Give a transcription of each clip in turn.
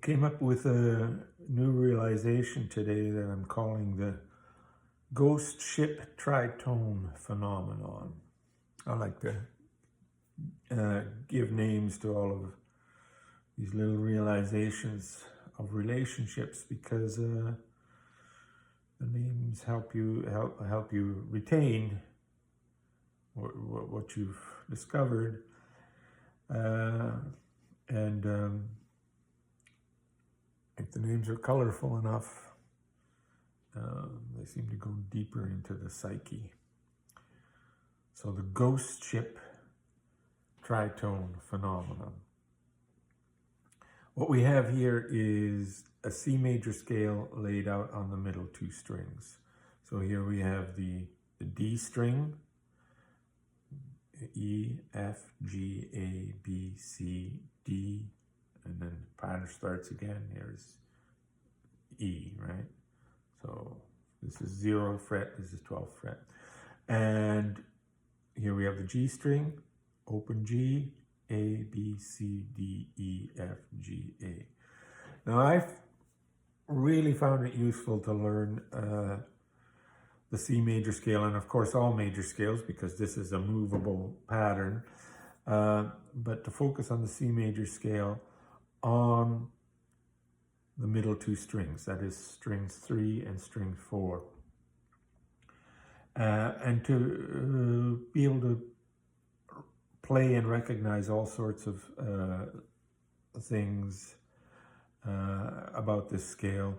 came up with a new realization today that I'm calling the ghost ship tritone phenomenon. I like to give names to all of these little realizations of relationships because the names help you retain what you've discovered, and if the names are colorful enough, they seem to go deeper into the psyche. So the ghost ship tritone phenomenon. What we have here is a C major scale laid out on the middle two strings. So here we have the D string, E, F, G, A, B, C, D, and then the pattern starts again. Here's E, right? So this is 0th fret, this is 12th fret. And here we have the G string, open G, A, B, C, D, E, F, G, A. Now I've really found it useful to learn the C major scale, and of course all major scales, because this is a movable pattern, but to focus on the C major scale on the middle two strings, that is strings 3 and string 4. And to be able to play and recognize all sorts of things about this scale.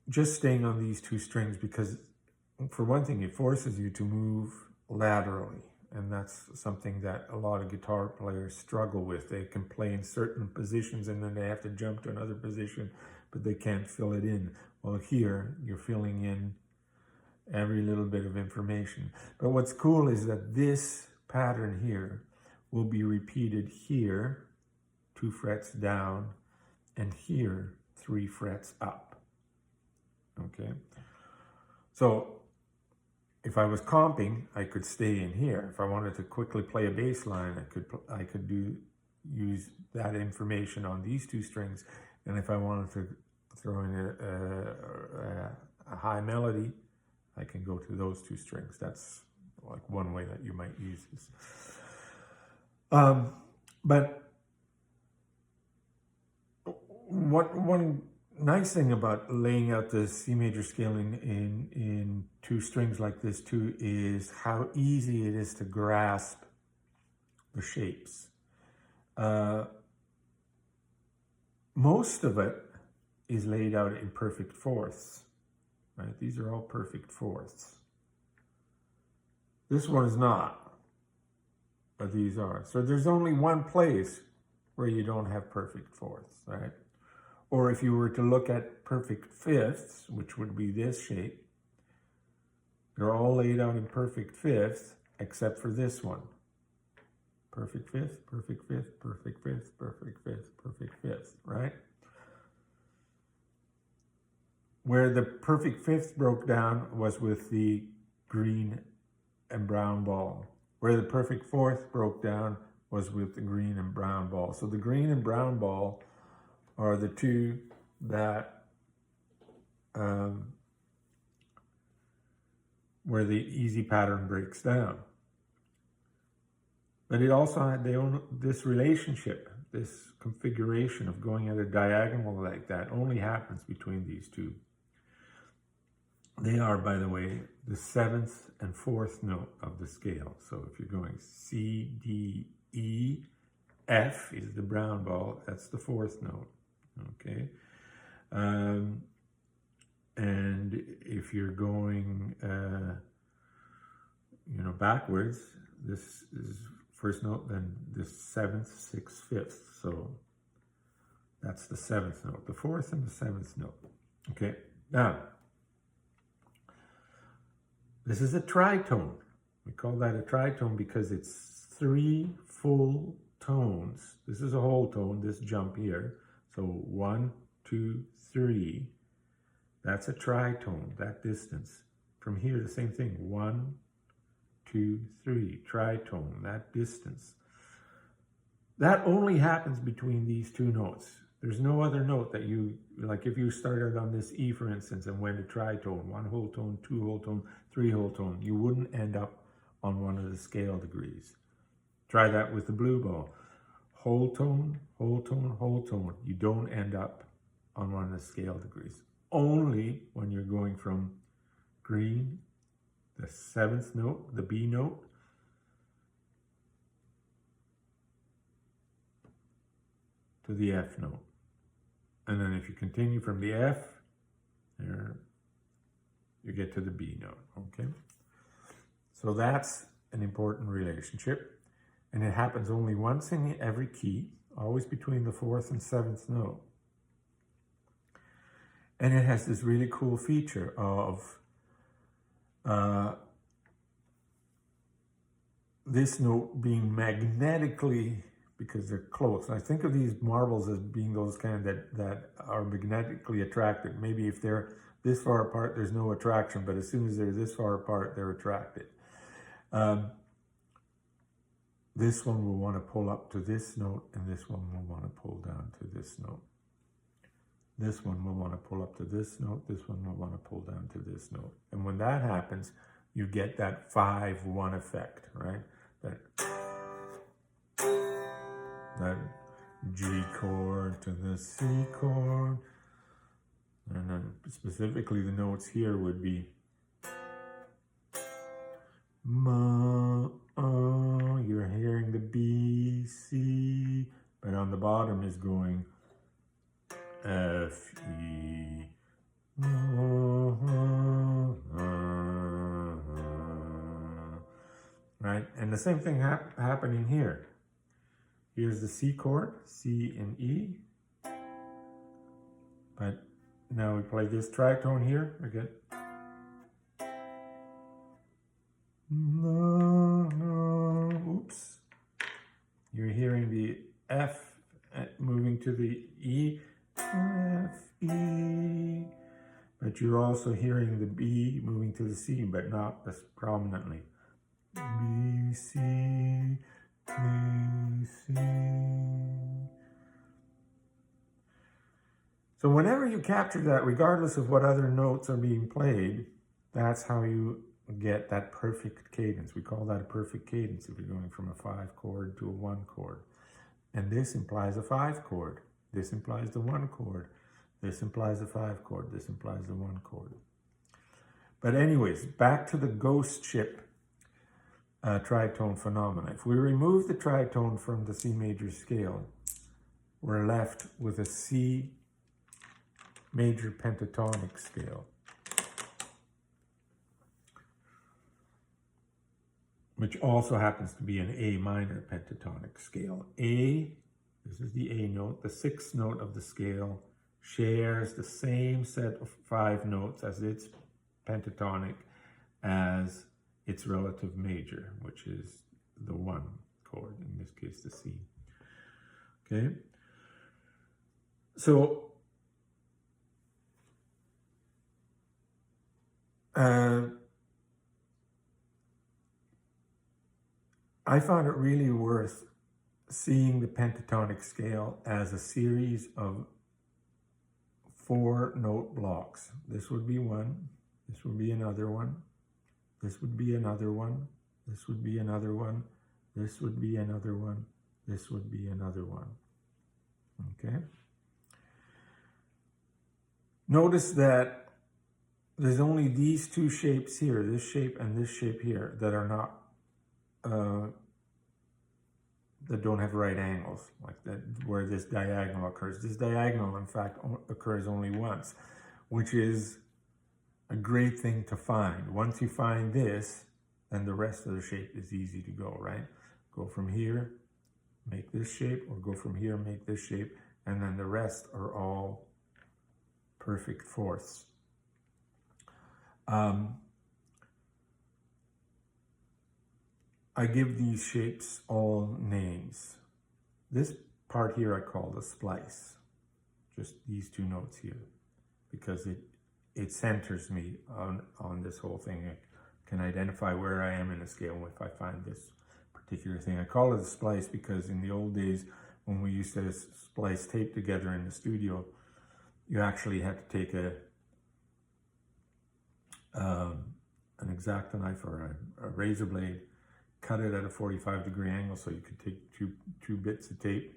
Just staying on these two strings, because for one thing, it forces you to move laterally. And that's something that a lot of guitar players struggle with. They can play in certain positions and then they have to jump to another position, but they can't fill it in. Well, here you're filling in every little bit of information. But what's cool is that this pattern here will be repeated here, 2 frets down, and here, 3 frets up. Okay? So if I was comping, I could stay in here. If I wanted to quickly play a bass line, I could use that information on these two strings. And if I wanted to throw in a high melody, I can go to those two strings. That's like one way that you might use this. But one nice thing about laying out the C major scale in two strings like this too is how easy it is to grasp the shapes. Most of it is laid out in perfect fourths, right? These are all perfect fourths. This one is not, but these are. So there's only one place where you don't have perfect fourths, right? Or if you were to look at perfect fifths, which would be this shape, they're all laid out in perfect fifths, except for this one. Perfect fifth, perfect fifth, perfect fifth, perfect fifth, perfect fifth, right? Where the perfect fifth broke down was with the green and brown ball. Where the perfect fourth broke down was with the green and brown ball. So the green and brown ball are the two that where the easy pattern breaks down. But it also had this relationship, this configuration of going at a diagonal like that only happens between these two. They are, by the way, the 7th and 4th note of the scale. So if you're going C, D, E, F is the brown ball, that's the 4th note. Okay, and if you're going, backwards, this is first note, then the 7th, 6th, 5th. So that's the 7th note, the 4th and the 7th note. Okay, now this is a tritone. We call that a tritone because it's 3 full tones. This is a whole tone, this jump here. So 1, 2, 3, that's a tritone, that distance. From here, the same thing, 1, 2, 3, tritone, that distance. That only happens between these two notes. There's no other note that you, like if you started on this E, for instance, and went to tritone, 1 whole tone, 2 whole tone, 3 whole tone, you wouldn't end up on one of the scale degrees. Try that with the blue bow. Whole tone, whole tone, whole tone. You don't end up on one of the scale degrees. Only when you're going from green, the 7th note, the B note, to the F note. And then if you continue from the F, there, you get to the B note, okay? So that's an important relationship. And it happens only once in every key, always between the 4th and 7th note. And it has this really cool feature of this note being magnetically, because they're close. I think of these marbles as being those kind that are magnetically attracted. Maybe if they're this far apart, there's no attraction, but as soon as they're this far apart, they're attracted. This one will want to pull up to this note, and this one will want to pull down to this note. This one will want to pull up to this note, this one will want to pull down to this note. And when that happens, you get that 5-1 effect, right? That G chord to the C chord. And then specifically the notes here would be Ma, you're hearing the B, C, but on the bottom is going F, E, right? And the same thing happening here. Here's the C chord, C and E. But now we play this tritone here, we get oops. You're hearing the F moving to the E, F, E. But you're also hearing the B moving to the C, but not as prominently. B, C, B, C. So whenever you capture that, regardless of what other notes are being played, that's how you get that perfect cadence. We call that a perfect cadence if you're going from a 5 chord to a 1 chord. And this implies a 5 chord. This implies the 1 chord. This implies the 5 chord. This implies the 1 chord. But anyways, back to the ghost ship tritone phenomena. If we remove the tritone from the C major scale, we're left with a C major pentatonic scale, which also happens to be an A minor pentatonic scale. A, this is the A note, the 6th note of the scale, shares the same set of 5 notes as its pentatonic as its relative major, which is the 1 chord, in this case the C. Okay? So, I found it really worth seeing the pentatonic scale as a series of 4 note blocks. This would be one, this would be another one, this would be another one, this would be another one, this would be another one, this would be another one. Okay? Notice that there's only these 2 shapes here, this shape and this shape here, that are not that don't have right angles, like that, where this diagonal occurs. This diagonal, in fact, occurs only once, which is a great thing to find. Once you find this, then the rest of the shape is easy to go, right? Go from here, make this shape, or go from here, make this shape, and then the rest are all perfect fourths. I give these shapes all names. This part here I call the splice, just these 2 notes here, because it centers me on this whole thing. I can identify where I am in the scale if I find this particular thing. I call it a splice because in the old days when we used to splice tape together in the studio, you actually had to take an X-Acto knife or a razor blade, cut it at a 45-degree angle so you could take two bits of tape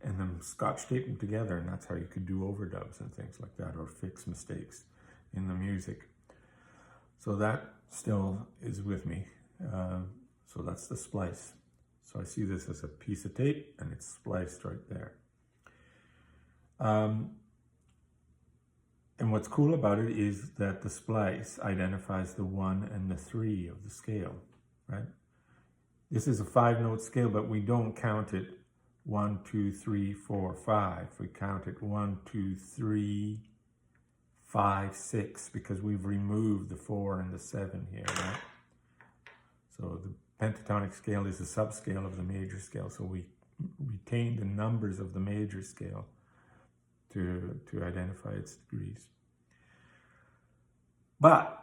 and then scotch tape them together, and that's how you could do overdubs and things like that, or fix mistakes in the music. So that still is with me. So that's the splice. So I see this as a piece of tape and it's spliced right there. And what's cool about it is that the splice identifies the 1 and the 3 of the scale, right? This is a 5-note scale, but we don't count it 1, 2, 3, 4, 5. We count it 1, 2, 3, 5, 6, because we've removed the 4 and the 7 here, right? So the pentatonic scale is a subscale of the major scale, so we retain the numbers of the major scale to identify its degrees. But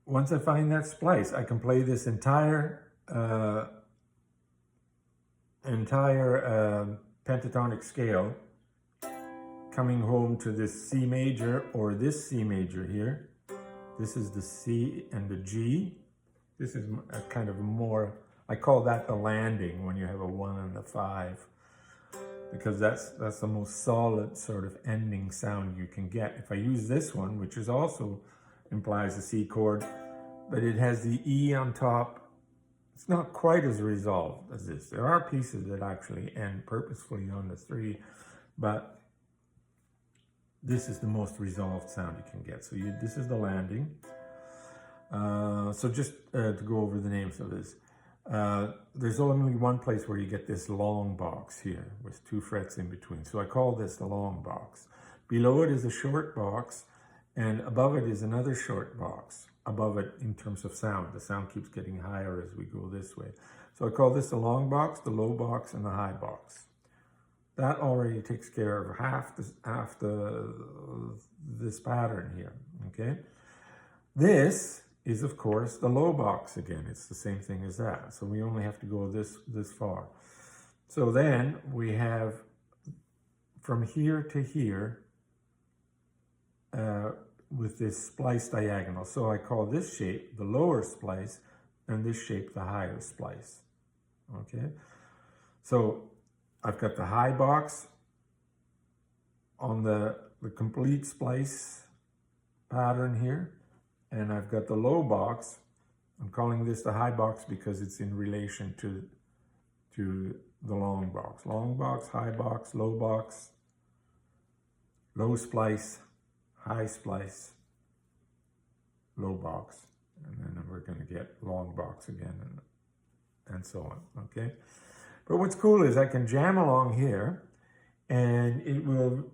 once I find that splice, I can play this entire pentatonic scale, coming home to this C major or this C major here. This is the C and the G. This is a kind of more, I call that the landing when you have a 1 and a 5, because that's the most solid sort of ending sound you can get. If I use this one, which is also implies a C chord, but it has the E on top, it's not quite as resolved as this. There are pieces that actually end purposefully on the 3, but this is the most resolved sound you can get. So this is the landing. So just to go over the names of this, there's only one place where you get this long box here with 2 frets in between. So I call this the long box. Below it is a short box, and above it is another short box. Above it in terms of sound. The sound keeps getting higher as we go this way. So I call this the long box, the low box, and the high box. That already takes care of half this pattern here, okay? This is, of course, the low box again. It's the same thing as that. So we only have to go this far. So then we have from here to here with this splice diagonal. So I call this shape the lower splice and this shape the higher splice, okay? So I've got the high box on the complete splice pattern here, and I've got the low box. I'm calling this the high box because it's in relation to the long box. Long box, high box, low splice, high splice, low box, and then we're going to get long box again, and so on, okay? But what's cool is I can jam along here, and it will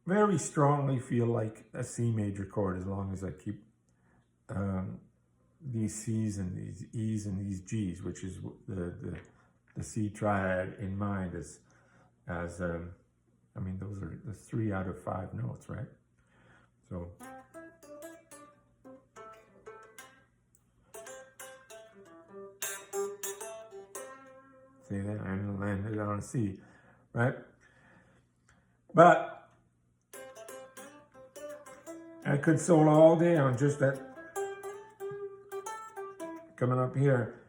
very strongly feel like a C major chord as long as I keep these C's and these E's and these G's, which is the C triad in mind as I mean, those are the 3 out of 5 notes, right? So see that? And landed on a C, right? But I could solo all day on just that coming up here.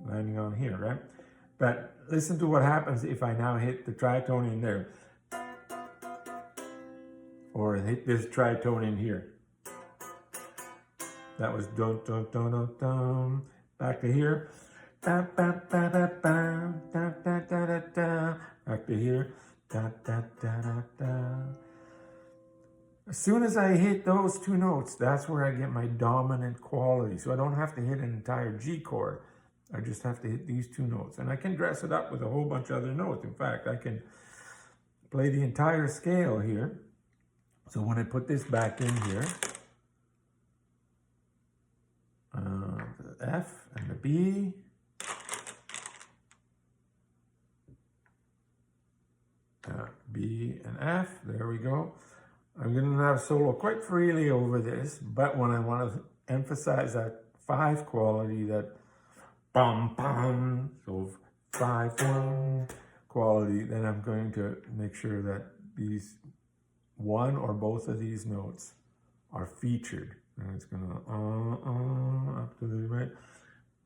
Landing on here, right? But listen to what happens if I now hit the tritone in there. Or hit this tritone in here. That was dun dun dun dun dun. Back to here. Back to here. As soon as I hit those 2 notes, that's where I get my dominant quality. So I don't have to hit an entire G chord. I just have to hit these 2 notes. And I can dress it up with a whole bunch of other notes. In fact, I can play the entire scale here. So when I put this back in here, the F and the B, B and F, there we go. I'm going to have solo quite freely over this, but when I want to emphasize that 5 quality, that bum bum, so 5-1 quality, then I'm going to make sure that these one or both of these notes are featured. And it's going to up to the right,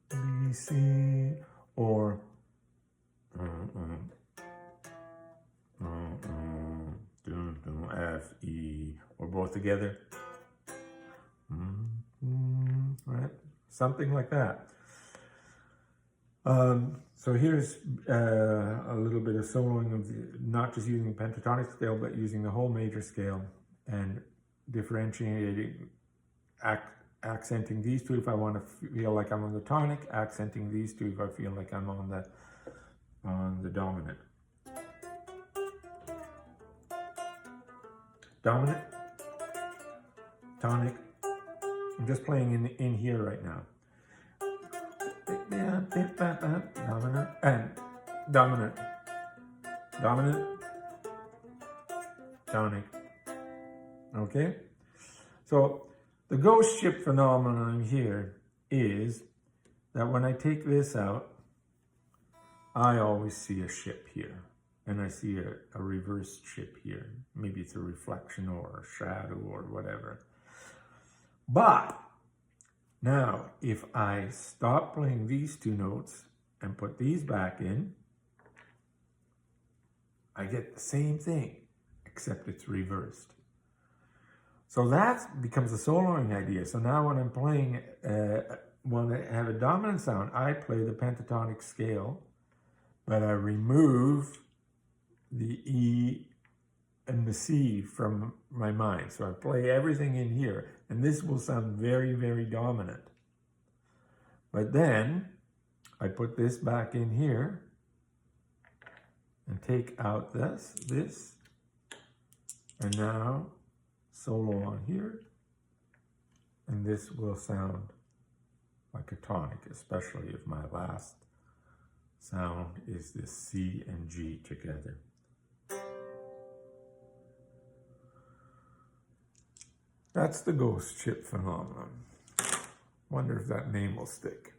B, C, or F, E, or both together. Right? Something like that. So here's a little bit of soloing of not just using the pentatonic scale, but using the whole major scale and differentiating, accenting these two if I want to feel like I'm on the tonic, accenting these two if I feel like I'm on the dominant. Dominant, tonic. I'm just playing in here right now. Dominant and dominant, dominant, tonic. Okay, so the ghost ship phenomenon here is that when I take this out, I always see a ship here, and I see a reversed ship here. Maybe it's a reflection or a shadow or whatever. But now, if I stop playing these two notes and put these back in, I get the same thing, except it's reversed. So that becomes a soloing idea. So now when I'm playing, when I have a dominant sound, I play the pentatonic scale, but I remove the E and the C from my mind. So I play everything in here, and this will sound very, very dominant. But then I put this back in here and take out this, and now solo on here, and this will sound like a tonic, especially if my last sound is this C and G together. That's the ghost ship phenomenon. Wonder if that name will stick.